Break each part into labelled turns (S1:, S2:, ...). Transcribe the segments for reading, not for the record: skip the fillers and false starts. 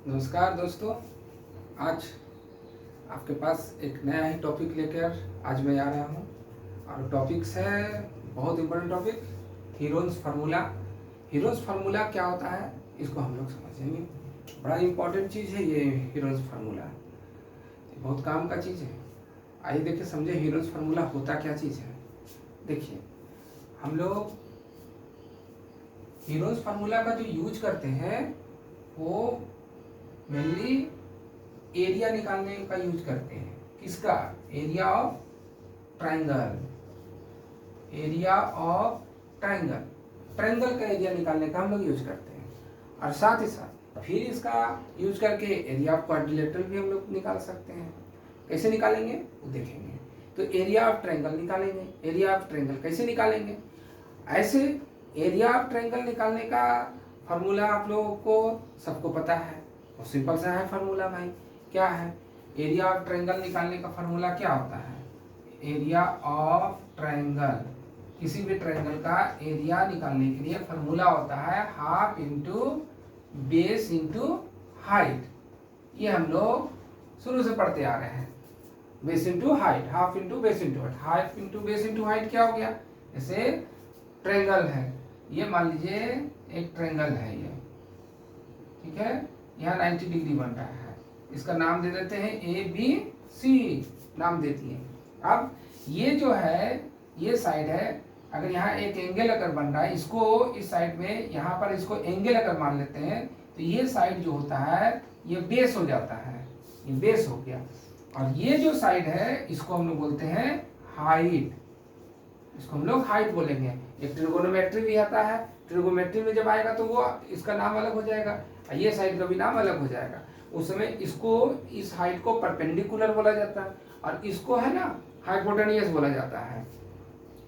S1: नमस्कार दोस्तों। आज आपके पास एक नया ही टॉपिक लेकर आज मैं आ रहा हूँ और टॉपिक्स है बहुत important topic, Heron's formula. Heron's formula क्या होता है इसको हम लोग समझेंगे। बड़ा इम्पोर्टेंट चीज़ है ये हीरोन्स फार्मूला, बहुत काम का चीज़ है। आइए देखिए समझे हीरोन्स फार्मूला होता क्या चीज़ है। देखिए हम लोग हीरोन्स फार्मूला का जो यूज करते हैं वो मेनली एरिया निकालने का यूज करते हैं। किसका? Area of triangle. Area of triangle, triangle का एरिया निकालने का हम लोग यूज करते हैं। और साथ ही साथ फिर इसका यूज करके एरिया ऑफ क्वाड्रिलेटरल भी हम लोग निकाल सकते हैं। कैसे निकालेंगे वो देखेंगे। तो एरिया ऑफ ट्रायंगल निकालेंगे। एरिया ऑफ ट्रायंगल कैसे निकालेंगे? ऐसे एरिया ऑफ ट्रायंगल निकालने का फार्मूला आप लोगों को सबको पता है, और सिंपल सा है फार्मूला भाई। क्या है? एरिया ऑफ ट्रायंगल निकालने का फार्मूला क्या होता है? एरिया ऑफ ट्रायंगल, किसी भी ट्रायंगल का एरिया निकालने के लिए फार्मूला होता है half into base into height. ये हम लोग शुरू से पढ़ते आ रहे हैं। Base into height, half into base into height. Half into base into height क्या हो गया? जैसे ट्रायंगल है, ये मान लीजिए एक ट्रायंगल है ये, ठीक है, यहाँ 90 डिग्री बन रहा है। इसका नाम दे देते हैं ए बी सी, नाम देती है। अब ये जो है ये साइड है, अगर यहाँ एक एंगल अगर बन रहा है, इसको इस साइड में यहाँ पर इसको एंगल अगर मान लेते हैं तो ये साइड जो होता है ये बेस हो जाता है, ये बेस हो गया। और ये जो साइड है इसको हम लोग बोलते हैं हाइट, इसको हम लोग हाइट बोलेंगे। एक ट्रिगोनोमेट्री भी आता है, ट्रिगोनोमेट्री में जब आएगा तो वो इसका नाम अलग हो जाएगा, ये साइड का भी नाम अलग हो जाएगा। उस समय इसको इस हाइट को परपेंडिकुलर बोला जाता है और इसको है ना हाइपोटेनियस बोला जाता है।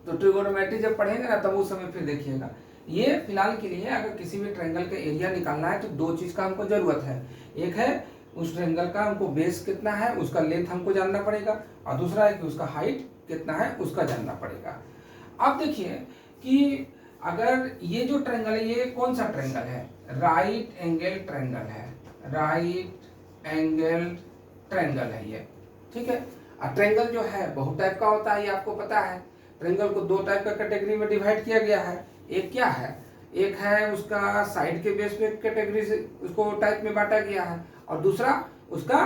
S1: तो ट्रिगोनोमेट्री जब पढ़ेंगे ना तब उस समय फिर देखिएगा। ये फिलहाल के लिए अगर किसी भी ट्रायंगल का एरिया निकालना है तो दो चीज का हमको जरूरत है। एक है उस ट्रायंगल का हमको बेस कितना है उसका लेंथ हमको जानना पड़ेगा, और दूसरा है कि उसका हाइट कितना है उसका जानना पड़ेगा। अब देखिए कि अगर ये जो ट्रायंगल है ये कौन सा ट्रायंगल है? राइट एंगल ट्रायंगल है, राइट एंगल ट्रायंगल है ये, ठीक है। और ट्रायंगल जो है बहुत टाइप का होता है, ये आपको पता है। ट्रायंगल को दो टाइप का कैटेगरी में डिवाइड किया गया है। एक क्या है? एक है उसका साइड के बेस पे कैटेगरी से उसको टाइप में बांटा गया है, और दूसरा उसका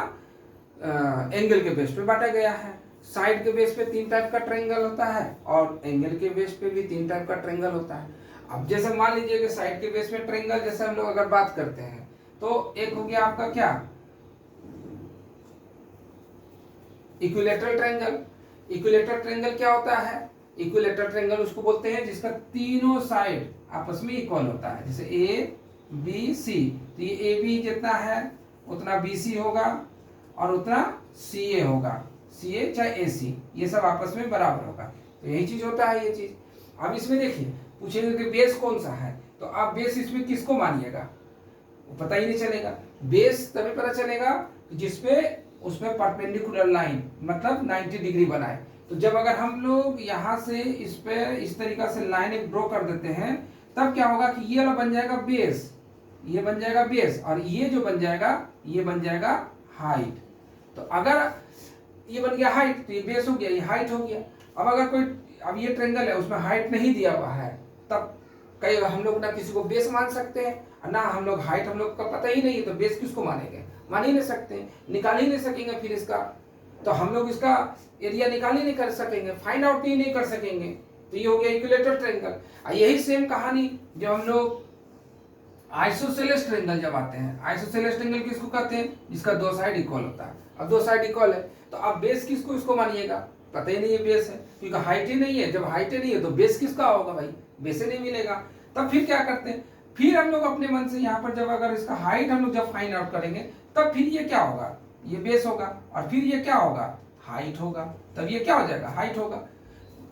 S1: एंगल के बेस पे बांटा गया है। साइड के बेस पे तीन टाइप का ट्रायंगल होता है और एंगल के बेस पे भी तीन टाइप का ट्रायंगल होता है। अब जैसे मान लीजिए कि साइड के बेस में ट्रायंगल जैसे हम लोग अगर बात करते हैं तो एक हो गया आपका क्या? Equilateral triangle. इक्विलैटरल ट्रायंगल क्या होता है? इक्विलैटरल ट्रायंगल उसको बोलते हैं जिसका तीनों साइड आपस में इक्वल होता है। जैसे ए बी सी, तो ये ए बी जितना है उतना बी सी होगा और उतना सी ए होगा, सी ए चाहे ए सी, ये सब आपस में बराबर होगा। तो यही चीज होता है ये चीज। अब इसमें देखिए पूछेंगे कि बेस कौन सा है, तो आप बेस इसमें किसको मानिएगा वो पता ही नहीं चलेगा। बेस तभी पता चलेगा जिसपे उसमें परपेंडिकुलर लाइन मतलब 90 डिग्री बनाए। तो जब अगर हम लोग यहाँ से इस पे इस तरीका से लाइन एक ड्रॉ कर देते हैं तब क्या होगा कि ये वाला बन जाएगा बेस, ये बन जाएगा बेस, और ये जो बन जाएगा ये बन जाएगा हाइट। तो अगर ये बन गया हाइट तो ये बेस हो गया, ये हाइट हो गया। अब अगर कोई अब ये ट्रायंगल है उसमें हाइट नहीं दिया हुआ है तब कई हम लोग ना किसी को बेस मान सकते हैं ना हम लोग हाइट, हम लोग का पता ही नहीं है तो बेस किसको मानेंगे? मान ही नहीं सकते, निकाल ही नहीं सकेंगे फिर इसका, तो हम लोग इसका एरिया निकाल ही नहीं कर सकेंगे, फाइंड आउट ही नहीं कर सकेंगे। तो ये हो गया इक्विलैटरल ट्रायंगल। यही सेम कहानी जब हम लोग आइसोसेलेस ट्रायंगल जब आते हैं, आइसोसेलेस ट्रायंगल किसको कहते हैं? जिसका दो साइड इक्वल होता है। अब दो साइड इक्वल है तो अब बेस किसको इसको मानिएगा? पता ही नहीं है बेस है, क्योंकि हाइट ही नहीं है। जब हाइट ही नहीं है तो बेस किसका होगा भाई? बेस ही नहीं मिलेगा। तब फिर क्या करते हैं? फिर हम लोग अपने मन से यहाँ पर जब अगर इसका हाइट हम लोग जब फाइंड आउट करेंगे तब फिर ये क्या होगा? ये बेस होगा, और फिर ये क्या होगा? हाइट होगा। तब ये क्या हो जाएगा? हाइट होगा।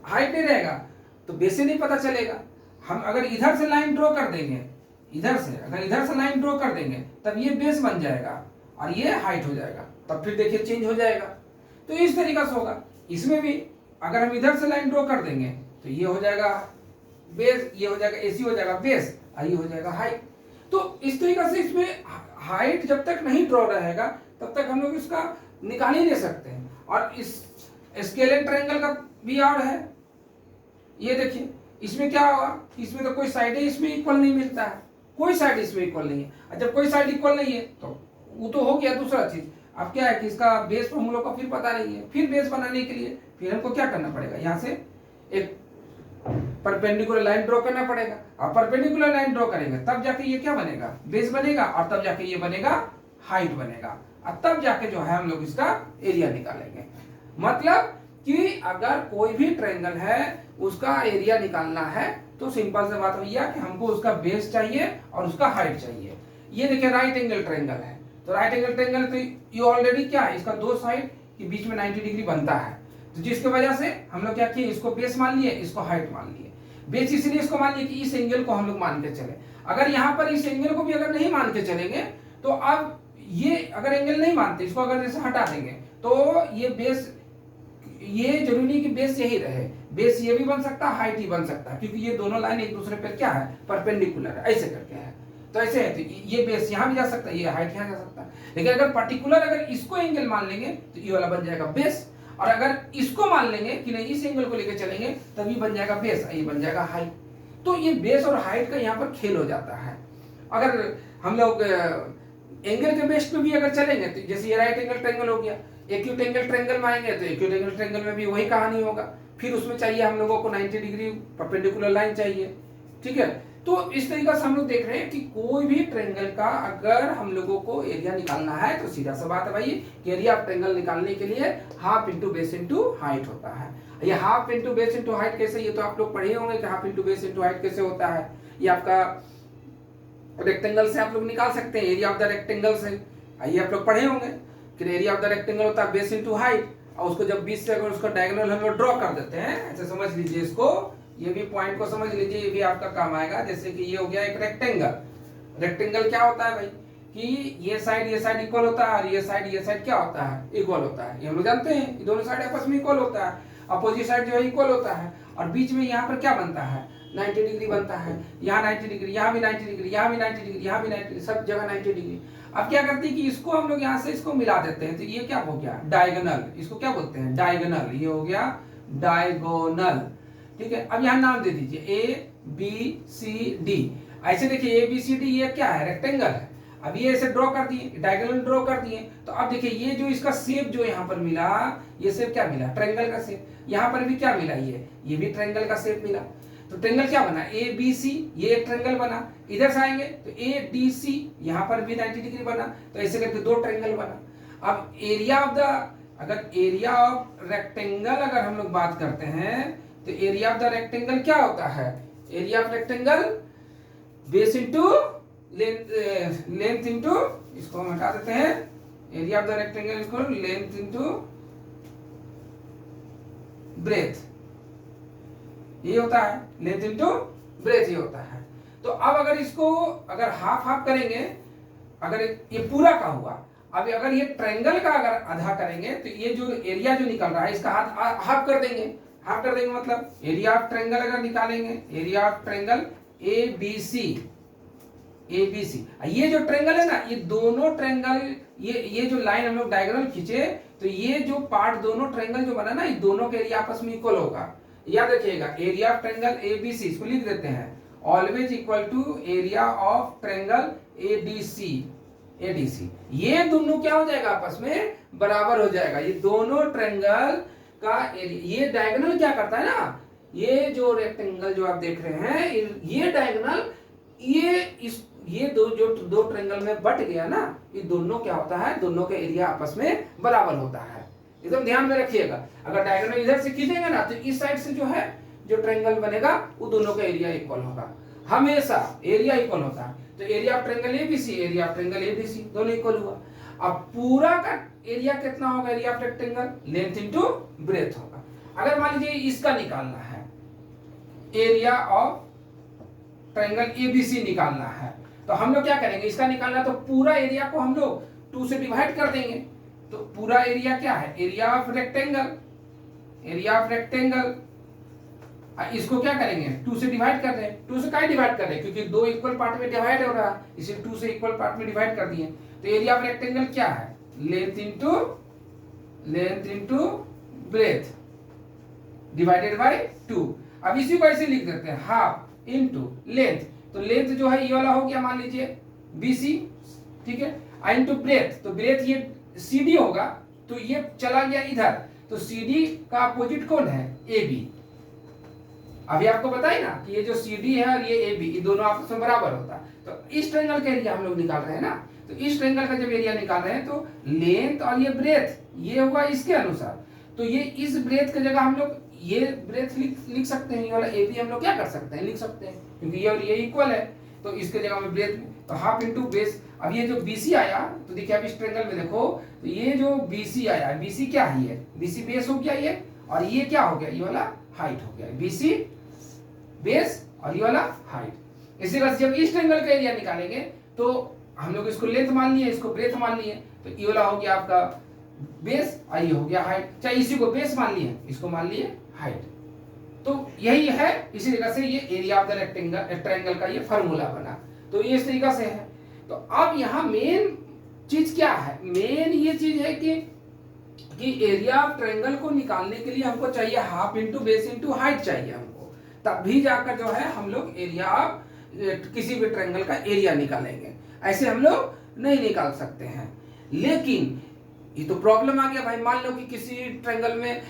S1: हाइट नहीं रहेगा तो बेस ही नहीं पता चलेगा। हम अगर इधर से लाइन ड्रॉ कर देंगे, इधर से अगर इधर से लाइन ड्रॉ कर देंगे तब ये बेस बन जाएगा और ये हाइट हो जाएगा। तब फिर देखिए चेंज हो जाएगा। तो इस तरीका से होगा। इसमें भी अगर हम इधर से लाइन ड्रॉ कर देंगे तो ये हो जाएगा बेस, ये हो जाएगा एसी हो जाएगा बेस, और ये हो जाएगा हाइट। तो इस तरीका से इसमें हाइट जब तक नहीं ड्रॉ रहेगा तब तक हम लोग इसका निकाल ही नहीं सकते हैं। और इस स्केलेन ट्रायंगल का भी और है, ये देखिए इसमें क्या होगा, इसमें तो कोई साइड इसमें इक्वल नहीं मिलता है, कोई साइड इसमें इक्वल नहीं है। और जब कोई साइड इक्वल नहीं है तो वो तो हो गया दूसरा चीज। अब क्या है कि इसका बेस हम लोग को फिर पता नहीं है, फिर बेस बनाने के लिए फिर हमको क्या करना पड़ेगा, यहाँ से एक परपेंडिकुलर लाइन ड्रॉ करना पड़ेगा। और परपेंडिकुलर लाइन ड्रॉ करेंगे तब जाके ये क्या बनेगा, बेस बनेगा, और तब जाके ये बनेगा हाइट बनेगा, और तब जाके जो है हम लोग इसका एरिया निकालेंगे। मतलब कि अगर कोई भी ट्रायंगल है उसका एरिया निकालना है तो सिंपल से बात भैया कि हमको उसका बेस चाहिए और उसका हाइट चाहिए। ये देखिए राइट एंगल ट्रायंगल है, तो राइट एंगल ट्रायंगल तो ये ऑलरेडी क्या है, इसका दो साइड के बीच में 90 डिग्री बनता है, तो जिसकी वजह से हम लोग क्या किए, इसको बेस मान लिए, इसको हाइट मान लिए। बेस इसलिए इसको मान लिए कि इस एंगल को हम लोग मान के चले। अगर यहाँ पर इस एंगल को भी अगर नहीं मान के चलेंगे तो अब ये अगर एंगल नहीं मानते, इसको अगर जैसे हटा देंगे तो ये बेस, ये जरूरी नहीं कि बेस यही रहे, बेस ये भी बन सकता है, हाइट ही बन सकता है, क्योंकि ये दोनों लाइन एक दूसरे पर क्या है, परपेंडिकुलर है, ऐसे करके है। तो ऐसे है, तो ये बेस यहाँ भी जा सकता है, ये हाइट यहाँ जा सकता है। लेकिन अगर पर्टिकुलर अगर इसको एंगल मान लेंगे तो ये वाला बन जाएगा बेस, और अगर इसको मान लेंगे कि नहीं इस एंगल को लेकर चलेंगे तभी बन जाएगा बेस, ये बन जाएगा हाइट। तो ये बेस और हाइट का यहाँ पर खेल हो जाता है। अगर हम लोग एंगल के बेस पे भी अगर चलेंगे तो जैसे ये राइट एंगल ट्रायंगल हो गया, एक्यूट एंगल ट्रायंगल में आएंगे तो एक्यूट एंगल ट्रायंगल में भी वही कहानी होगा, फिर उसमें चाहिए हम लोगों को 90 डिग्री परपेंडिकुलर लाइन चाहिए, ठीक है। तो इस तरीके से हम लोग देख रहे हैं कि कोई भी ट्रायंगल का अगर हम लोगों को एरिया निकालना है तो सीधा सा बात है भाई कि एरिया ऑफ ट्रायंगल निकालने के लिए half into base into height होता है। ये half into base into height कैसे, ये तो आप लोग पढ़े होंगे कि half into base into height कैसे होता है। ये आपका रेक्टेंगल से आप लोग निकाल सकते हैं, एरिया ऑफ द रेक्टेंगल से, ये आप लोग पढ़े होंगे कि एरिया ऑफ द रेक्टेंगल होता है बेस इंटू हाइट, और उसको जब बीच से अगर उसका डायगोनल हम लोग ड्रॉ कर देते हैं, ऐसे समझ लीजिए इसको, ये भी पॉइंट को समझ लीजिए, ये भी आपका काम आएगा। जैसे कि ये हो गया एक रेक्टेंगल, रेक्टेंगल क्या होता है भाई कि ये साइड इक्वल होता है और ये साइड क्या होता है, इक्वल होता है, ये हम लोग जानते हैं, ये दोनों साइड आपस में इक्वल होता है, अपोजिट साइड जो है इक्वल होता है, और बीच में यहाँ पर क्या बनता है, 90 डिग्री बनता है, यहाँ 90 डिग्री, यहाँ भी 90 डिग्री, यहाँ भी 90 डिग्री, यहाँ भी 90, सब जगह 90 डिग्री। अब क्या करते हैं कि इसको हम लोग यहाँ से इसको मिला देते हैं, तो ये क्या हो गया, डायगोनल, इसको क्या बोलते हैं, डायगोनल, ये हो गया डायगोनल, ठीक है। अब यहाँ नाम दे दीजिए ए बी सी डी, ऐसे देखिए ए बी सी डी ये क्या है, रेक्टेंगल है। अब ये ऐसे ड्रॉ कर दिए, डायगोनल ड्रॉ कर दिए, तो अब देखिए ये जो इसका शेप जो यहाँ पर मिला, ये शेप क्या मिला, ट्रायंगल का शेप। यहाँ पर भी क्या मिला, ये भी ट्रायंगल का शेप मिला। तो ट्रायंगल क्या बना, ए बी सी, ये एक ट्रायंगल बना। इधर से आएंगे तो ए डी सी, यहाँ पर भी 90 डिग्री बना, तो ऐसे करके दो ट्रायंगल बना। अब एरिया ऑफ द, अगर एरिया ऑफ रेक्टेंगल अगर हम लोग बात करते हैं तो एरिया ऑफ द रेक्टेंगल क्या होता है, area of rectangle base into length into, इसको हम हटा देते हैं, एरिया ऑफ द रेक्टेंगल इसको लेंथ इंटू ब्रेथ, ये होता है, लेंथ इंटू ब्रेथ ये होता है। तो अब अगर इसको अगर हाफ हाफ करेंगे, अगर ये पूरा का हुआ, अब अगर ये ट्रायंगल का अगर आधा करेंगे तो ये जो एरिया जो निकल रहा है इसका हाफ कर देंगे। हाफ कर देंगे मतलब एरिया ऑफ ट्रायंगल अगर निकालेंगे, area of triangle A B C, ये जो ट्रायंगल है ना, ये दोनों ट्रायंगल, ये जो लाइन हम लोग डायगोनल खींचे तो ये जो पार्ट दोनों ट्रायंगल जो बना ना, ये दोनों के एरिया आपस में इक्वल होगा। याद रखिएगा area of triangle A B C, इसको लिख देते हैं always equal to area of triangle A D C. ये दोनों क्या हो जाएगा, आपस में बराबर हो जाएगा। ये दोनों ट्रायंगल का एरिया, ये डायगोनल क्या करता है ना, ये जो रेक्टेंगल जो आप देख रहे हैं, ये डायगोनल ये दो ट्रायंगल में बट गया ना, ये दोनों क्या होता है, दोनों के एरिया आपस में बराबर होता है। एकदम ध्यान में रखिएगा, अगर डायगोनल इधर से खींचेंगे ना तो इस साइड से जो है जो ट्रायंगल बनेगा वो दोनों का एरिया इक्वल होगा, हमेशा एरिया इक्वल होता है। तो area of triangle ABC, area of triangle ABC दोनों इक्वल हुआ। अब पूरा का एरिया कितना होगा, area of rectangle length into breadth होगा। अगर मान लीजिए इसका निकालना है, एरिया ऑफ ट्रायंगल एबीसी निकालना है, तो हम लोग क्या करेंगे, इसका निकालना तो पूरा एरिया को हम लोग 2 से डिवाइड कर देंगे। तो पूरा एरिया क्या है, एरिया ऑफ रेक्टेंगल इसको क्या करेंगे 2 से डिवाइड कर रहे हैं, 2 से काहे डिवाइड कर रहे हैं, क्योंकि 2 इक्वल पार्ट में डिवाइड हो रहा है, इसे 2 से इक्वल पार्ट में डिवाइड कर दिए। तो एरिया ऑफ रेक्टेंगल क्या है, length into breadth divided by 2। अब इसी को ऐसे लिख देते हैं हाफ इनटू लेंथ, तो लेंथ जो है ये वाला हो गया मान लीजिए BC, ठीक है, इनटू ब्रेथ, तो ब्रेथ ये CD होगा, तो ये चला गया इधर, तो CD का अपोजिट कौन है AB। अभी आपको बताइए ना कि ये जो CD है और ये AB, ये दोनों आपस में बराबर होता है। तो इस ट्रायंगल का एरिया हम लोग निकाल रहे हैं ना, तो इस ट्रायंगल का जब एरिया निकाल रहे हैं तो लेंथ और ये ब्रेथ ये होगा इसके अनुसार, तो ये इस ब्रेथ की जगह हम लोग ये ब्रेथ लिख सकते हैं, ये वाला AB हम लोग क्या कर सकते हैं लिख सकते हैं, क्योंकि ये और ये इक्वल है, तो इसके जगह में ब्रेथ, तो हाफ इनटू बेस। अब ये जो BC आया, तो देखिए अब इस ट्रायंगल में देखो, तो ये जो BC आया, BC क्या है, ये BC बेस हो गया ये, और ये क्या हो गया, ये वाला हाइट हो गया, BC बेस और ये वाला हाइट। इसी तरह से जब इस ट्रायंगल का एरिया निकालेंगे तो हम लोग इसको लेंथ मान लिए, इसको ब्रेथ मान लिए, तो ये वाला हो गया आपका बेस और ये हो गया हाइट, चाहे इसी को बेस मान लिए, इसको मान लिए हाइट। तो यही है, इसी तरीके से ये area of the rectangle triangle का ये फार्मूला बना, तो ये इस तरीके से है। तो अब यहाँ मेन चीज क्या है, मेन ये चीज है कि एरिया ऑफ ट्रायंगल को निकालने के लिए हमको चाहिए half into base into height चाहिए हमको, तभी जाकर जो है हम लोग एरिया ऑफ किसी भी ट्रायंगल का एरिया निकालेंगे, ऐसे हम लोग नहीं निकाल सकते हैं। लेकिन ये तो प्रॉब्लम आ गया भाई, मान लो कि किसी ट्रायंगल में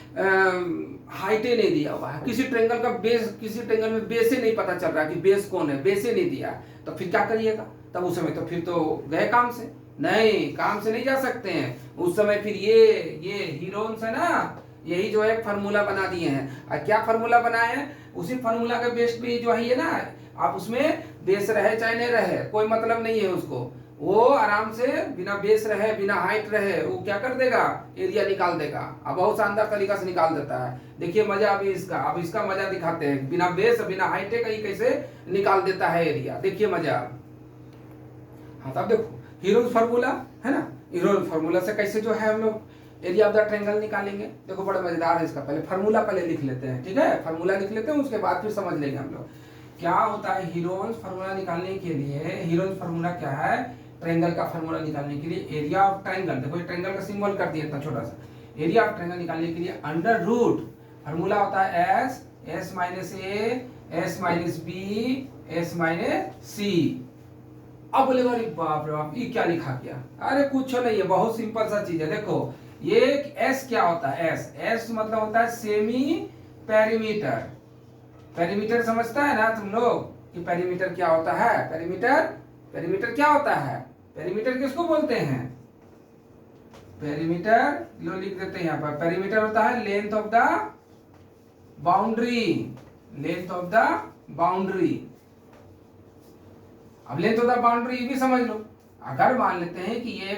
S1: हाइटे नहीं दिया हुआ है, किसी ट्रायंगल का बेस, किसी ट्रायंगल में बेसे नहीं पता चल रहा कि बेस कौन है, बेसे नहीं दिया, तो फिर क्या करिएगा, तब उस समय तो फिर तो गए काम से, नहीं काम से नहीं जा सकते हैं उस समय। फिर ये हीरोन्स है ना, यही जो है फार्मूला बना दिए हैं, और क्या फार्मूला बनाए हैं, उसी फार्मूला के बेस पे जो है ना, आप उसमें बेस रहे चाहे नहीं रहे कोई मतलब नहीं है उसको, वो आराम से बिना बेस रहे बिना हाइट रहे वो क्या कर देगा, एरिया निकाल देगा, अब बहुत शानदार तरीका से निकाल देता है। देखिए मजा अभी इसका, अब इसका मजा दिखाते हैं, बिना बेस बिना हाइट का ही कैसे निकाल देता है एरिया, देखिए मजा। हाँ तब देखो हीरोज फार्मूला है ना, हीरोज फार्मूला से कैसे जो है हम लोग एरिया ऑफ द ट्रायंगल निकालेंगे, देखो बड़ा मजेदार है इसका। पहले फार्मूला पहले लिख लेते हैं, ठीक है, फार्मूला लिख लेते हैं, उसके बाद फिर समझ लेंगे हम लोग क्या होता है हीरोज फार्मूला निकालने के लिए। हीरोज फार्मूला क्या है, ट्रायंगल का फार्मूला निकालने के लिए एरिया ऑफ ट्रायंगल, देखो ट्रायंगल का सिंबल कर दिया इतना छोटा सा, एरिया ऑफ ट्रायंगल निकालने के लिए अंडर रूट फार्मूला होता है S minus A S minus B S minus C। अब बोलेगा अरे बाप रे बाप ये क्या लिखा गया, अरे कुछ नहीं है, बहुत सिंपल सा चीज है। देखो ये S क्या होता है, S मतलब होता है सेमी पेरीमीटर। पेरीमीटर समझता है ना तुम लोग कि पेरीमीटर क्या होता है, पेरीमीटर क्या होता है, पेरीमीटर किसको बोलते हैं, पेरीमीटर लो लिख देते हैं यहाँ पर, पेरीमीटर होता है length of the boundary, length of the boundary. अब लेंथ ऑफ द बाउंड्री भी समझ लो, अगर मान लेते हैं कि ये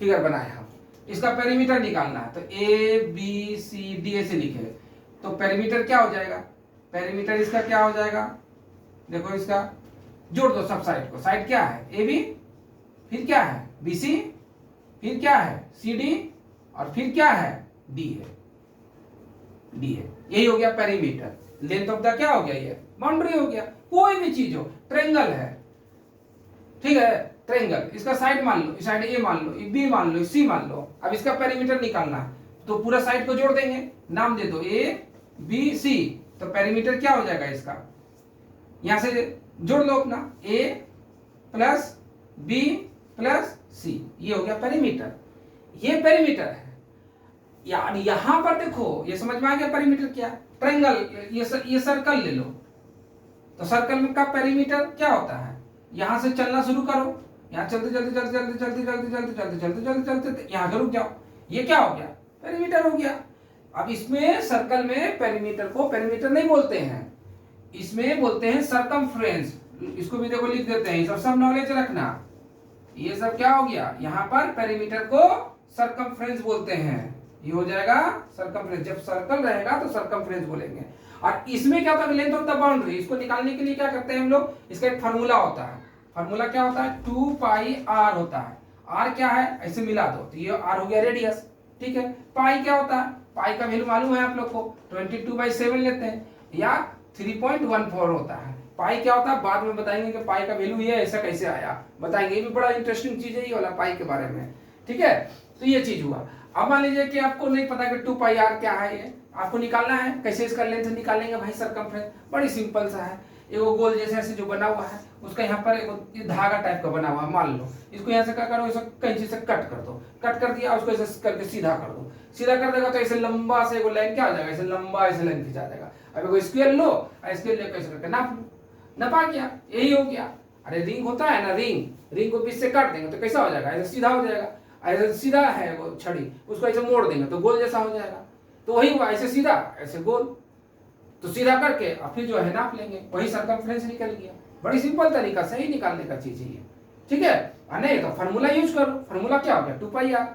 S1: फिगर बनाए हम, इसका पेरीमीटर निकालना है, तो ABCD ऐसे लिखे, तो पेरीमीटर क्या हो जाएगा, पेरीमीटर इसका क्या हो जाएगा, देखो इसका जोड़ दो सब साइड को, साइड क्या है AB, फिर क्या है BC, फिर क्या है CD, और फिर क्या है D है, यही हो गया पेरीमीटर। लेंथ ऑफ द क्या हो गया, ये बाउंड्री हो गया। कोई भी चीज हो, ट्रायंगल है, ठीक है, ट्रायंगल, इसका साइड मान लो, इस साइड A मान लो, B मान लो, C मान लो, अब इसका पेरीमीटर निकालना है तो पूरा साइड को जोड़ देंगे, नाम दे दो ABC, तो पेरीमीटर क्या हो जाएगा इसका, यहां से जोड़ लो अपना A plus B plus C, ये हो गया पेरीमीटर, ये पेरीमीटर है। यानी यहां पर देखो ये समझ में आ गया पेरीमीटर क्या, ट्रायंगल, ये सर्कल ले लो, तो सर्कल का पेरीमीटर क्या होता है, यहां से चलना शुरू करो, यहां चलते चलते चलते चलते चलते चलते चलते चलते चलते चलते चलते यहां से रुक जाओ, ये क्या हो गया, पेरीमीटर हो गया। अब इसमें सर्कल में पेरीमीटर को पेरीमीटर नहीं बोलते हैं, इसमें बोलते हैं सरकमफ्रेंस, इसको भी देखो लिख देते हैं, ये सब नॉलेज रखना, ये सब क्या हो गया, यहाँ पर पेरीमीटर को सरकमफ्रेंस बोलते हैं, ये हो जाएगा सरकमफ्रेंस, जब सर्कल रहेगा तो सरकमफ्रेंस बोलेंगे। और इसमें क्या होता है, लेंथ ऑफ द बाउंड्री, इसको निकालने के लिए क्या करते हैं हम लोग, इसका एक फार्मूला होता है, फार्मूला क्या होता है 2πr होता है, r क्या है ऐसे मिला दो, तो ये r हो गया रेडियस, ठीक है, पाई क्या होता है पाई का वैल्यू मालूम है आप लोग को, 22/7 लेते हैं या 3.14 होता है। पाई क्या होता है बाद में बताएंगे कि पाई का वैल्यू ये ऐसा कैसे आया, बताएंगे। ये भी बड़ा इंटरेस्टिंग चीज है ये वाला पाई के बारे में, ठीक है। तो ये चीज हुआ। अब मान लीजिए कि आपको नहीं पता कि 2πr क्या है, ये आपको निकालना है। कैसे इसका लेंथ निकालेंगे भाई, सरकमफ्रेंस बड़ी सिंपल सा है। एगो गोल जैसे ऐसे जो बना हुआ है उसका यहाँ पर एक धागा टाइप का बना हुआ है, मान लो इसको यहाँ से क्या करो, इसे कैंची से कट कर दो, कट कर दिया उसको ऐसे करके सीधा कर दो, सीधा कर देगा तो ऐसे लंबा से एगो लाइन क्या हो जाएगा, ऐसे लंबा ऐसे लाइन खिंचा जाएगा। अब एगो स्केल लो, स्केल लेकर ऐसे करके नाप लो, नपा गया, यही हो गया। अरे रिंग होता है ना, रिंग को बीच से काट देंगे तो कैसा हो जाएगा, ऐसे सीधा हो जाएगा। ऐसे सीधा है वो छड़ी, उसको ऐसे मोड़ देंगे तो गोल जैसा हो जाएगा। तो वही हुआ, ऐसे सीधा ऐसे गोल, तो सीधा करके और फिर जो है नाप लेंगे, वही सरकमफ्रेंस निकल गया। बड़ी सिंपल तरीका से ही निकालने का चीज है, ठीक है। नहीं तो फार्मूला यूज करो, फार्मूला क्या हो गया 2πr।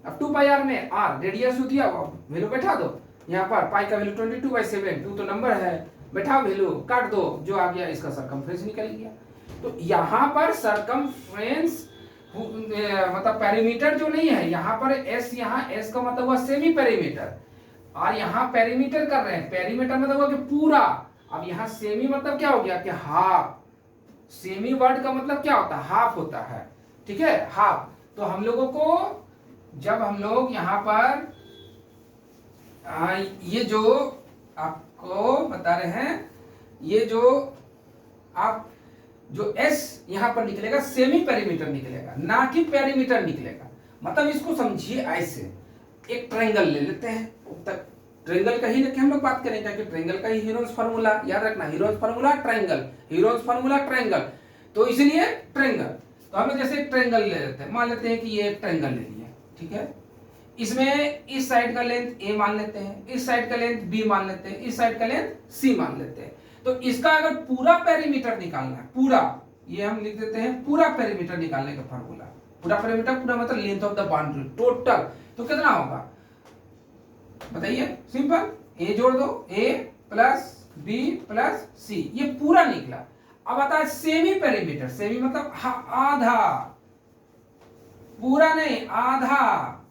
S1: अब 2πr में r रेडियस होती है, वैल्यू बैठा दो यहाँ पर, पाई का वैल्यू 22/7, 2 तो नंबर है, बैठाओ वैल्यू, काट दो, जो आ गया इसका सरकमफ्रेंस निकल गया। तो यहाँ पर सरकमफ्रेंस मतलब पेरीमीटर जो नहीं है, यहाँ पर एस, यहाँ एस का मतलब हुआ सेमी पेरीमीटर, और यहाँ पेरीमीटर कर रहे हैं, पेरीमीटर मतलब हुआ कि पूरा। अब यहाँ सेमी मतलब क्या हो गया कि हाफ, सेमी वर्ड का मतलब क्या होता है, हाफ होता है, ठीक है, हाफ। तो हम लोगों को जब हम लोग यहाँ पर ये जो आपको बता रहे हैं, ये जो आप जो एस यहाँ पर निकलेगा सेमी पेरीमीटर निकलेगा, ना कि पेरीमीटर निकलेगा। मतलब इसको समझिए ऐसे, एक ट्रायंगल ले लेते हैं, तक ट्रायंगल का ही लेके हम लोग बात करेंगे कि ट्रायंगल का ही हीरोज फार्मूला याद रखना, heroes formula triangle, heroes formula triangle. तो इसलिए ट्रायंगल, तो हम लोग जैसे एक ट्रायंगल ले लेते हैं, मान लेते हैं कि ये एक ट्रायंगल ले लिया, ठीक है। इसमें इस साइड का लेंथ a मान लेते हैं, इस साइड का लेंथ b मान लेते हैं, इस साइड का लेंथ c मान लेते हैं। तो इसका अगर पूरा पेरीमीटर निकालना है, पूरा, ये हम लिख देते हैं पूरा पेरीमीटर निकालने का फार्मूला। पूरा पेरीमीटर, पूरा मतलब length of the boundary total, तो कितना होगा बताइए, सिंपल, a जोड़ दो, a plus b plus c, ये पूरा निकला। अब आता है सेमी पेरीमीटर, सेमी मतलब आधा, पूरा नहीं, आधा,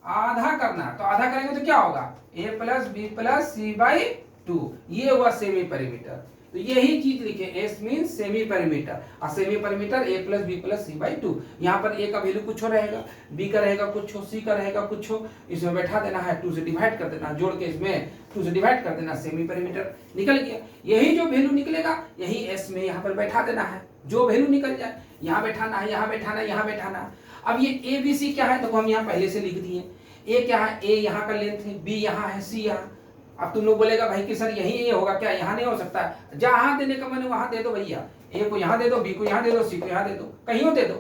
S1: आधा करना, तो आधा करेंगे तो क्या होगा, a plus B plus C by 2, ये हुआ सेमी पेरीमीटर। तो यही चीज लिखे, एस मीन सेमी पेरीमीटर, और semi perimeter a plus B plus C by 2। यहाँ पर a का वैल्यू कुछ हो रहेगा, b का रहेगा कुछ हो, c का रहेगा कुछ हो, इसमें बैठा देना है, 2 से डिवाइड कर देना, जोड़ के इसमें 2 से डिवाइड कर देना, सेमी पेरीमीटर निकल गया। यही जो वैल्यू निकलेगा यही s में यहाँ पर बैठा देना है, जो वैल्यू निकल जाए यहाँ बैठाना है, यहाँ बैठाना है, यहाँ बैठाना है। अब ये ए बी सी क्या है, तो हम यहाँ पहले से लिख दिए। ए क्या है, ए यहाँ का लेंथ है, बी यहाँ है, सी यहाँ। अब तुम लोग बोलेगा भाई कि सर यही ये होगा क्या, यहाँ नहीं हो सकता, जहाँ देने का मैंने वहां दे दो भैया, ए को यहाँ दे दो, बी को यहाँ दे दो, सी को यहाँ दे दो, कहीं हो दे दो।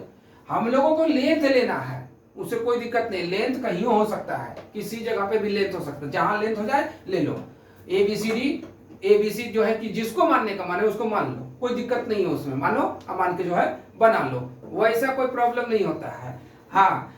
S1: हम लोगों को लेंथ लेना है, उससे कोई दिक्कत नहीं, लेंथ कहीं हो सकता है, किसी जगह पे भी लेंथ हो सकता है, जहां लेंथ हो जाए ले लो। A B C D, A B C जो है कि जिसको मानने का माने उसको मान लो, कोई दिक्कत नहीं है उसमें, मानो और मान के जो है बना लो, वैसा कोई प्रॉब्लम नहीं होता है। हाँ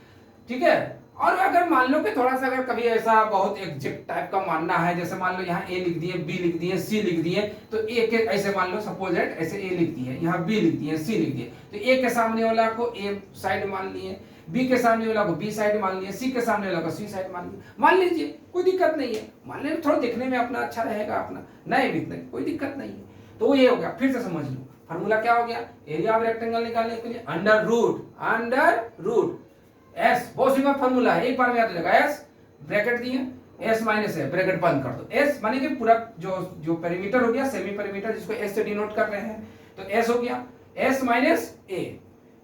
S1: ठीक है। और अगर मान लो कि थोड़ा सा अगर कभी ऐसा बहुत एग्जैक्ट टाइप का मानना है, जैसे मान लो यहाँ ए लिख दिए, बी लिख दिए, सी लिख दिए, तो ए के ऐसे मान लो सपोज दैट ऐसे ए लिख दिए, यहाँ बी लिख दिए, सी लिख दिए, तो ए के सामने वाला को ए साइड मान लिए, बी के सामने वाला को बी साइड मान लिए, सी के सामने वाला को सी साइड मान लिए, मान लीजिए कोई दिक्कत नहीं है, मान लें थोड़ा देखने में अपना अच्छा रहेगा, अपना नहीं भी कोई दिक्कत नहीं है। तो ये हो गया, फिर से समझ लो फार्मूला क्या हो गया, एरिया ऑफ रेक्टेंगल निकालने के लिए अंडर रूट एस, बहुत सिंपल फार्मूला है, एक बार में याद रखेगा, एस ब्रैकेट दिए, एस माइनस है ब्रैकेट बंद कर दो, एस माने कि पूरा जो पेरीमीटर हो गया, सेमी पेरीमीटर जिसको एस से डिनोट कर रहे हैं, तो एस हो गया एस माइनस ए,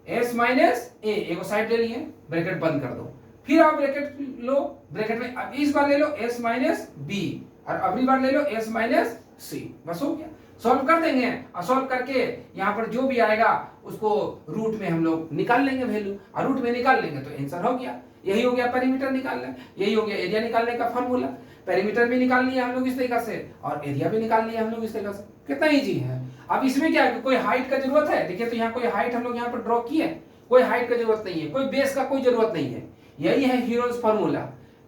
S1: एस माइनस ए, एक साइड ले लिए, ब्रैकेट बंद कर दो, फिर आप ब्रैकेट लो, ब्रैकेट में अब इस बार ले लो एस माइनस बी, और अगली बार ले लो एस माइनस सी, बस हो गया। सॉल्व कर देंगे, और सॉल्व करके यहाँ पर जो भी आएगा उसको रूट में हम लोग निकाल लेंगे वैल्यू, और रूट में निकाल लेंगे तो आंसर हो गया। यही हो गया पेरीमीटर निकालना, यही हो गया एरिया निकालने का फार्मूला। पेरीमीटर भी निकाल लिया हम लोग इस तरीके से, और एरिया भी निकाल लिया हम लोग इस तरीके से, कितना इजी है। अब इसमें क्या है, कोई हाइट का जरूरत है, देखिए तो यहाँ कोई हाइट हम लोग यहाँ पर ड्रॉ किए, कोई हाइट का जरूरत नहीं है, कोई बेस का कोई जरूरत नहीं है, यही है हीरोज फार्मूला।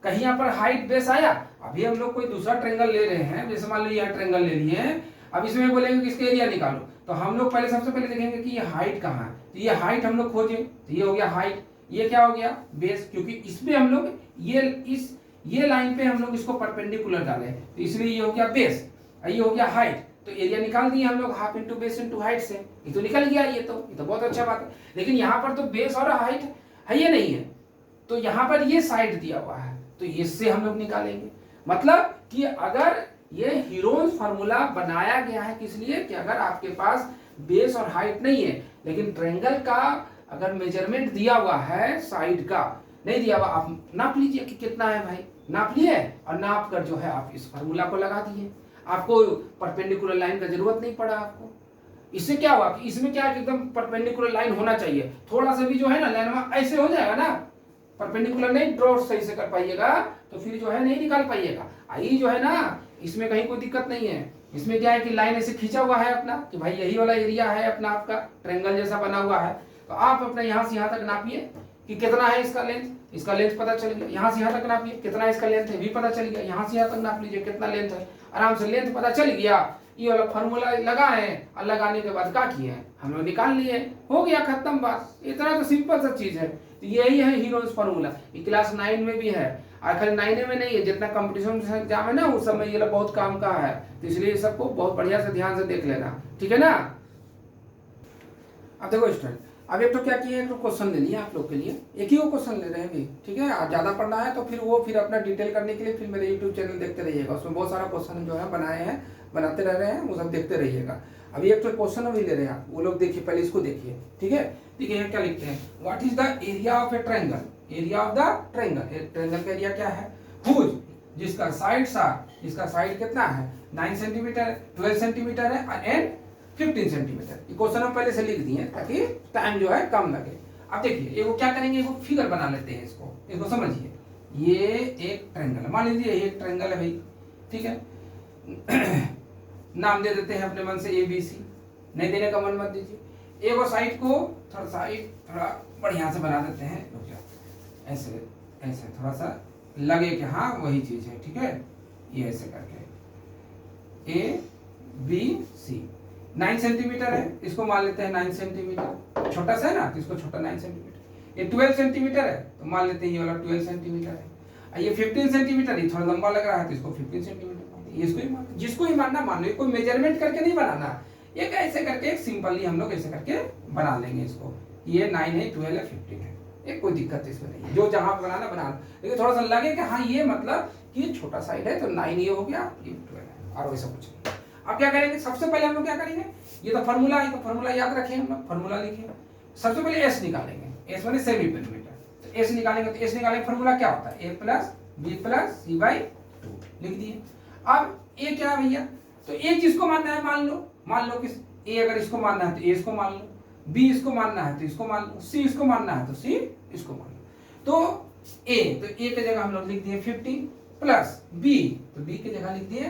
S1: कहीं यहाँ पर हाइट बेस आया, अभी हम लोग कोई दूसरा ट्रायंगल ले रहे हैं, जैसे मान लो यहाँ ट्रायंगल ले लिए, अब इसमें बोलेंगे कि इसका एरिया निकालो, तो हम लोग पहले सबसे पहले देखेंगे कि ये हाइट कहाँ है, तो ये हाइट हम लोग खोजें, तो ये हो गया हाइट, ये क्या हो गया बेस, क्योंकि इसमें हम लोग ये ये लाइन पे हम लोग इसको परपेंडिकुलर डाले, तो इसलिए ये हो गया बेस, ये हो गया हाइट। तो एरिया निकाल दिए हम लोग half into base into height से, ये तो निकल गया। ये तो बहुत अच्छा बात है। लेकिन यहाँ पर तो बेस और हाइट है ये नहीं है, तो यहाँ पर ये साइड दिया हुआ है, तो इससे हम लोग निकालेंगे। मतलब कि अगर ये हीरोज फार्मूला बनाया गया है किस लिए कि अगर आपके पास बेस और हाइट नहीं है, लेकिन ट्रायंगल का अगर मेजरमेंट दिया हुआ है, साइड का नहीं दिया हुआ, आप नाप लीजिए कि कितना है भाई, नाप लिए और नाप कर जो है आप इस फार्मूला को लगा दिए, आपको परपेंडिकुलर लाइन का जरूरत नहीं पड़ा आपको। इससे क्या हुआ कि इसमें क्या है कि एकदम परपेंडिकुलर लाइन होना चाहिए, थोड़ा सा भी जो है ना लाइन ऐसे हो जाएगा ना, परपेंडिकुलर नहीं ड्रॉ सही से कर पाइएगा तो फिर जो है नहीं निकाल पाइएगा। आई जो है ना इसमें कहीं कोई दिक्कत नहीं है। इसमें क्या है कि लाइन ऐसे खींचा हुआ है अपना कि भाई यही वाला एरिया है अपना, आपका ट्रायंगल जैसा बना हुआ है, तो आप अपना यहाँ से यहाँ तक नापिए कि कितना है इसका लेंथ, इसका लेंथ पता चल गया। यहाँ से यहाँ तक नापिए कितना इसका लेंथ है भी पता चल गया। यहाँ से यहाँ तक नाप लीजिए कितना लेंथ है, आराम से लेंथ पता चल गया। ये वाला फार्मूला लगाए और लगाने के बाद क्या किए हम लोग निकाल लिए, हो गया खत्म बात। इतना तो सिंपल सा चीज है। तो यही है हीरोज फार्मूला। ये क्लास 9 में भी है, आखिर 9 में नहीं है, जितना कंपटीशन एग्जाम है ना उस समय ये बहुत काम का है, तो इसलिए सबको बहुत बढ़िया से ध्यान से देख लेना, ठीक है ना। अब देखो स्टूडेंट, अब एक तो क्या किए, एक तो क्वेश्चन ले लिया आप लोग के लिए, एक ही वो क्वेश्चन ले रहे हैं भी, ठीक है। आप ज्यादा पढ़ना है तो फिर अपना डिटेल करने के लिए फिर मेरे यूट्यूब चैनल देखते रहिएगा, उसमें बहुत सारा क्वेश्चन जो है बनाए हैं, बनाते रह रहे हैं, वो सब देखते रहिएगा। अभी एक तो क्वेश्चन अभी ले रहे हैं आप, वो लोग देखिए, पहले इसको देखिए, ठीक है। देखिए यहाँ क्या लिखते हैं, what is the area of A triangle, area of the triangle, triangle का एरिया क्या है, हुज जिसका साइड्स आर, जिसका साइड कितना है 9 सेंटीमीटर, 12 सेंटीमीटर है एंड 15 सेंटीमीटर। ये क्वेश्चन हम पहले से लिख दिए ताकि टाइम जो है कम लगे। अब देखिए ये क्या करेंगे, वो फिगर बना लेते हैं, इसको समझिए। ये एक ट्रायंगल, मान लीजिए ये एक ट्रायंगल है भाई, ठीक है। नाम दे देते हैं अपने मन से ABC, नहीं देने का मन मत दीजिए। एक और साइड को थोड़ा बढ़िया से बना देते हैं, रुक जाओ, ऐसे ऐसे थोड़ा सा लगे कि हाँ वही चीज है, ठीक है। ये ऐसे करके ABC 9 सेंटीमीटर है, इसको मान लेते हैं 9 सेंटीमीटर, छोटा सा है ना तो इसको छोटा 9 सेंटीमीटर। ये 12 सेंटीमीटर है तो मान लेते हैं ये वाला 12 सेंटीमीटर है। ये 15 सेंटीमीटर, ये थोड़ा लंबा लग रहा है तो इसको 15 सेंटीमीटर, इसको ही मान, जिसको ही मानना मान लो, कोई मेजरमेंट करके नहीं बनाना, एक ऐसे करके एक सिंपली हम लोग ऐसे करके बना लेंगे इसको। ये 9 है, 12 है, 15 है, एक कोई दिक्कत इसमें नहीं है, जो जहां बनाना बना, लेकिन थोड़ा सा लगे कि हाँ ये मतलब कि छोटा साइड है तो 9 ये हो गया, ये 12 है, और वैसा कुछ नहीं। अब क्या करेंगे, सबसे पहले हम लोग क्या करेंगे, ये तो फार्मूला है, तो फार्मूला याद रखें हम लोग, फार्मूला लिखें। सबसे पहले एस निकालेंगे, एस माने सेमी पेरीमीटर, तो एस निकालेंगे, तो एस निकालेंगे फार्मूला क्या होता है, a plus b plus c/2 लिख दिए। अब ए क्या है भैया, तो ए जिसको मानना है मान लो कि ए अगर इसको मानना है तो ए इसको मान लो, बी इसको मानना है तो इसको मान लो, सी इसको मानना है तो सी इसको मान लो। तो ए की जगह हम लोग लिख दिए 15 प्लस बी, तो बी की जगह लिख दिए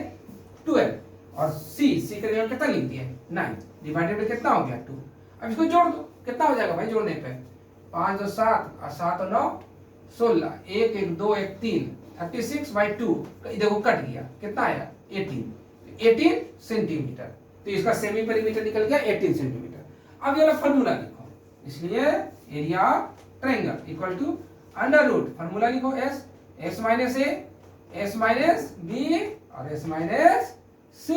S1: 12 और सी की जगह कितना लिख दिए 9 डिवाइडेड बाय कितना हो गया 2। अब इसको जोड़ दो, कितना हो जाएगा भाई जोड़ने पे, 5 और 7 और 7 और 9 16, 1 1 2 1 3 36/2, देखो कट गया, कितना आया 18 सेंटीमीटर, तो इसका सेमी पेरीमीटर निकल गया 18 सेंटीमीटर। अब ये वाला फार्मूला लिखो, इसलिए area triangle equal to under root, formula लिखो s minus a, s minus b और s माइनस c,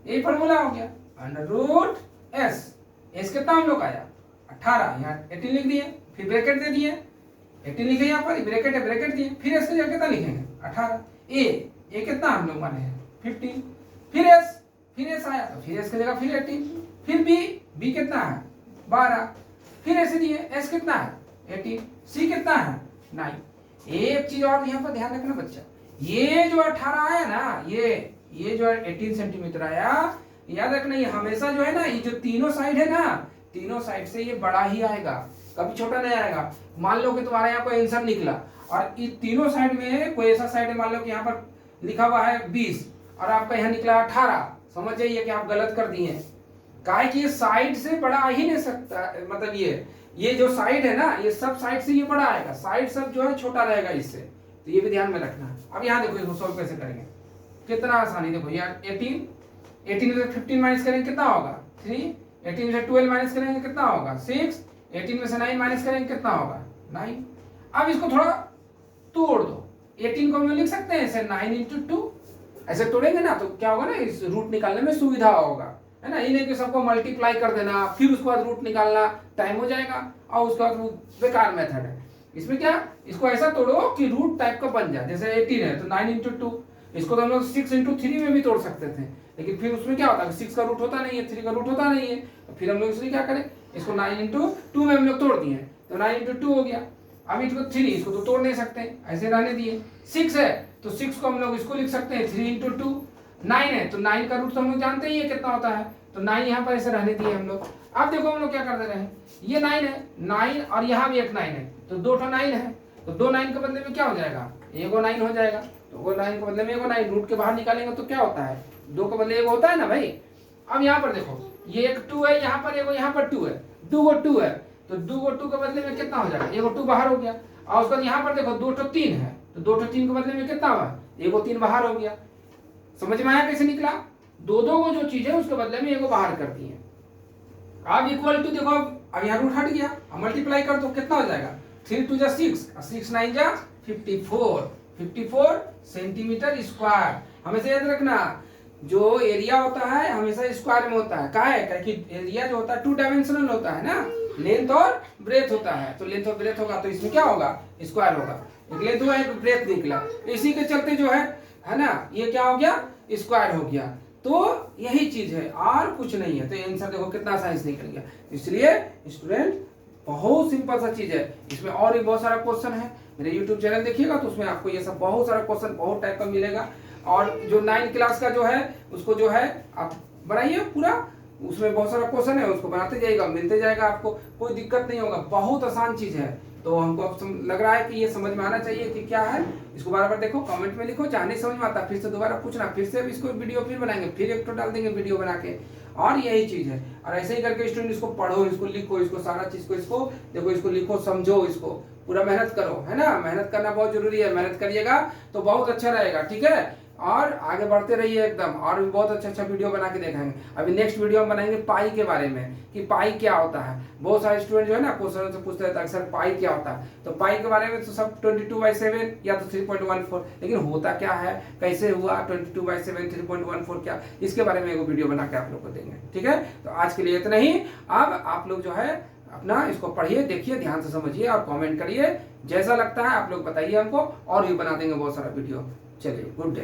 S1: ये फार्मूला हो गया अंडर रूट s कितना हम लोग आया 18, यहाँ 18 लिख दिए, फिर ब्रैकेट दे दिए, 18 लिखे यहाँ पर, ब्रैकेट है ब्रैकेट दिए, फिर इसके जगह कितना लिखेंगे 18, ए कितना हम लोग माने हैं 15, फिर एस आया तो फिर एस की जगह फिर 18, फिर बी कितना है 12, फिर ऐसे दिए एस कितना है 18, सी कितना है 9। एक चीज और यहाँ पर ध्यान रखना बच्चा, ये जो 18 आया ना, ये जो 18 सेंटीमीटर आया, याद रखना ये हमेशा जो है ना, ये जो तीनों साइड है ना, तीनों साइड से ये बड़ा ही आएगा, कभी छोटा नहीं आएगा। मान लो कि तुम्हारे यहाँ कोई आंसर निकला और ये तीनों साइड में कोई ऐसा साइड है, मान लो कि यहाँ पर लिखा हुआ है 20 और आपका यहाँ निकला 18, समझ जाइए कि आप गलत कर दिए, काहे कि ये साइड से बड़ा आ ही नहीं सकता, मतलब ये जो साइड है ना, ये सब साइड से ये बड़ा आएगा, साइड सब जो है छोटा रहेगा इससे, तो ये भी ध्यान में रखना। अब यहाँ देखो इसको सॉल्व कैसे करेंगे, कितना आसानी, देखो यार 18 में 15 माइनस करेंगे कितना होगा 3, 18 में 12 माइनस करेंगे कितना होगा 6, 18 में से 9 माइनस करेंगे कितना होगा 9। अब इसको थोड़ा तोड़ दो, 18 को हम लोग लिख सकते हैं ऐसे 9 इंटू 2, ऐसे तोड़ेंगे ना तो क्या होगा ना, इस रूट निकालने में सुविधा होगा, है ना। ये नहीं कि सबको मल्टीप्लाई कर देना फिर उसके बाद रूट निकालना, टाइम हो जाएगा और उसके बाद वो बेकार मेथड है। इसमें क्या, इसको ऐसा तोड़ो कि रूट टाइप का बन जाए। जैसे 18 है तो 9 इंटू 2, इसको तो हम लोग 6 इंटू 3 में भी तोड़ सकते थे, लेकिन फिर उसमें क्या होता है, 6 का रूट होता नहीं है, 3 का रूट होता नहीं है, तो फिर हम लोग इसलिए क्या करें, इसको 9 इंटू 2 में हम लोग तोड़ दिए, तो 9 इंटू 2 हो गया। अब इसको 3, इसको तो तोड़ नहीं सकते, ऐसे रहने दिए। 6 है तो 6 को हम लोग इसको लिख सकते हैं 3 इंटू 2। 9 है तो 9 का रूट तो हम लोग जानते ही है कितना होता है, तो 9 यहाँ पर ऐसे रहने दिए हम लोग। अब देखो हम लोग क्या कर दे रहे हैं, ये 9 है, 9 और यहाँ भी एक 9 है, तो 2 तो 9 है, तो 2 9 के बदले में क्या हो जाएगा, एगो 9 हो जाएगा। तो वो 9 के बदले में एगो 9, रूट के बाहर निकालेंगे तो क्या होता है, 2 के बदले एगो होता है ना भाई। अब यहाँ पर देखो ये एक 2 है, यहाँ पर एगो, यहाँ पर 2 है, 2 गो 2 है, तो 2 गो 2 के बदले में कितना हो जाएगा, एगो 2 बाहर हो गया। और उसके बाद यहाँ पर देखो 2 तो 3 है, तो 2 तो 3 के बदले में कितना हुआ, एगो 3 बाहर हो गया। समझ में आया कैसे निकला, दो को जो चीज है उसके बदले में एगो बाहर कर दिए। अब इक्वल टू देखो, अब यहाँ रूट हट गया, अब मल्टीप्लाई कर तो कितना हो जाएगा, 3 2 जा 6, 6 9 जा 54 सेंटीमीटर स्क्वायर। हमेशा याद रखना जो एरिया होता है हमेशा स्क्वायर में होता है, क्या है कि एरिया जो होता है 2 डायमेंशनल होता है ना, लेंथ और ब्रेथ होता है, तो लेंथ और ब्रेथ होगा तो इसमें क्या होगा, स्क्वायर होगा। एक लेंथ हुआ एक ब्रेथ निकला, इसी के चलते जो है ना, ये क्या हो गया, स्क्वायर हो गया। तो यही चीज है और कुछ नहीं है। तो आंसर देखो कितना साइंस निकल गया। इसलिए स्टूडेंट बहुत सिंपल सा चीज है, इसमें और भी बहुत सारा क्वेश्चन है, मेरे YouTube चैनल देखिएगा तो उसमें आपको ये सब बहुत सारा क्वेश्चन बहुत टाइप का मिलेगा। और जो 9 क्लास का जो है उसको जो है आप बनाइए पूरा, उसमें बहुत सारा क्वेश्चन है, उसको बनाते जाइएगा, मिलते जाएगा आपको, कोई दिक्कत नहीं होगा, बहुत आसान चीज है। तो हमको अब लग रहा है कि ये समझ में आना चाहिए कि क्या है, इसको बार बार देखो, कमेंट में लिखो, चाहे नहीं समझ में आता फिर से दोबारा पूछना, फिर से इसको वीडियो फिर बनाएंगे, फिर एक तो डाल देंगे वीडियो बना के। और यही चीज है, और ऐसे ही करके स्टूडेंट इसको पढ़ो, इसको लिखो, इसको सारा चीज को इसको देखो, इसको लिखो, समझो, इसको पूरा मेहनत करो, है ना। मेहनत करना बहुत जरूरी है, मेहनत करिएगा तो बहुत अच्छा रहेगा, ठीक है। और आगे बढ़ते रहिए एकदम, और भी बहुत अच्छा वीडियो बना के दिखाएंगे। अभी नेक्स्ट वीडियो हम बनाएंगे पाई के बारे में, कि पाई क्या होता है। बहुत सारे स्टूडेंट जो है ना क्वेश्चन से पूछते रहते हैं सर पाई क्या होता है, तो पाई के बारे में तो सब 22/7 या तो 3.14, लेकिन होता क्या है, कैसे हुआ 22/7 3.14 क्या, इसके बारे में एक वीडियो बना के आप लोग को देंगे, ठीक है। तो आज के लिए इतना ही। अब आप लोग जो है अपना इसको पढ़िए, देखिए, ध्यान से समझिए और कमेंट करिए, जैसा लगता है आप लोग बताइए हमको, और भी बना देंगे बहुत सारा वीडियो। चलिए, गुड डे।